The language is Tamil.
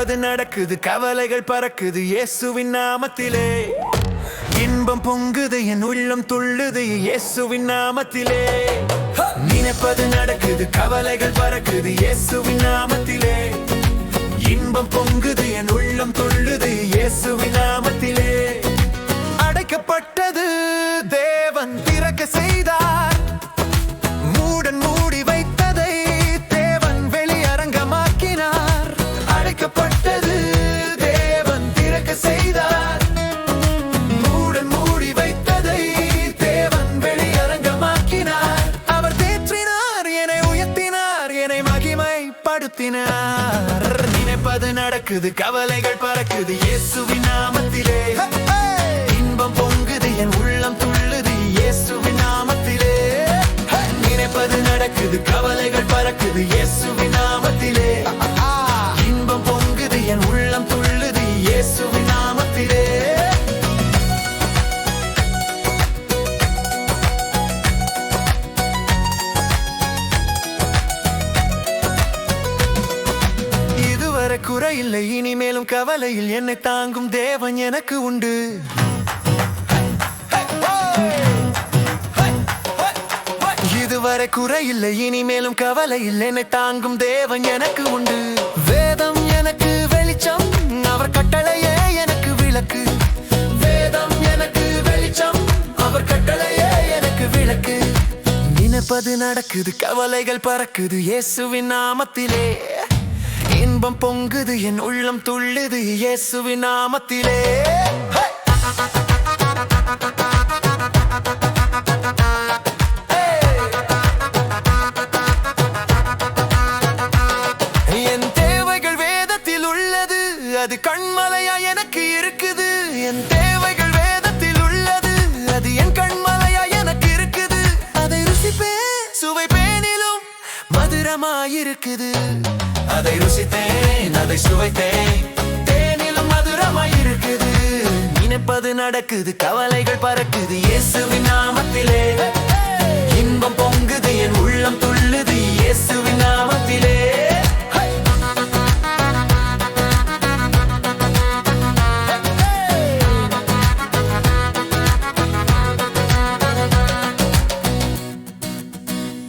நினைப்பது நடக்குது, கவலைகள் பறக்குது இயேசுவின் நாமத்திலே. இன்பம் பொங்குது, என் உள்ளம் துள்ளுது இயேசுவின் நாமத்திலே. நினைப்பது நடக்குது, கவலைகள் பறக்குது இயேசுவின் நாமத்திலே. இன்பம் பொங்குது, என் உள்ளம் துள்ளுது இயேசுவின் நாமத்திலே. அடைக்கப்பட்டது தேவன் திறக்க செய்தார், மூடன் மூடி வைத்ததை தேவன் வெளியரங்கமாக்கினார். அடைக்கப்பட்டது தேவன் திறக்க செய்தார், மூடன் மூடி வைத்ததை தேவன் வெளியரங்கமாக்கினார். அவர் தேற்றினார், என்னை உயர்த்தினார், என்னை மகிமைப்படுத்தினார். நினைப்பது நடக்குது, கவலைகள் பறக்குது இயேசுவின் நாமத்திலே. இன்பம் பொங்குது, என் உள்ளம் துள்ளுது இயேசுவின் நாமத்திலே. நினைப்பது நடக்குது, கவலைகள் பறக்குது இயேசுவின் நாமத்திலே. இன்பம் பொங்குது, என் உள்ளம் துள்ளுது இயேசுவின் நாமத்திலே. இதுவரை குறையில்லை, இனிமேலும் கவலையில் என்னை தாங்கும் தேவன் எனக்கு உண்டு. இதுவரை குறையில்லை, இனிமேலும் கவலையில் என்னை தாங்கும் தேவன் எனக்கு உண்டு. வேதம் எனக்கு வெளிச்சம், அவர் கட்டளையே எனக்கு விளக்கு. வேதம் எனக்கு வெளிச்சம், அவர் கட்டளையே எனக்கு விளக்கு. நினைப்பது நடக்குது, கவலைகள் பறக்குது இயேசுவின் நாமத்திலே. இன்பம் பொங்குது, என் உள்ளம் துள்ளுது இயேசுவின் நாமத்திலே. என் தேவைகள் வேதத்தில் உள்ளது, அது கண்மலையா எனக்கு இருக்குது. என் தேவைகள் வேதத்தில் உள்ளது, அது என் கண்மலையா எனக்கு இருக்குது. அதை ருசிப்பேன், சுவைப்பேனிலும் மதுரமாயிருக்குது. அதை ருசித்தேன், அதை சுவைத்தேன், தேனிலும் மதுரமாயிருக்குது. நினைப்பது நடக்குது, கவலைகள் பறக்குது இயேசுவின் நாமத்திலே. இன்பம் பொங்குது, என் உள்ளம் துள்ளுது இயேசுவின் நாமத்திலே.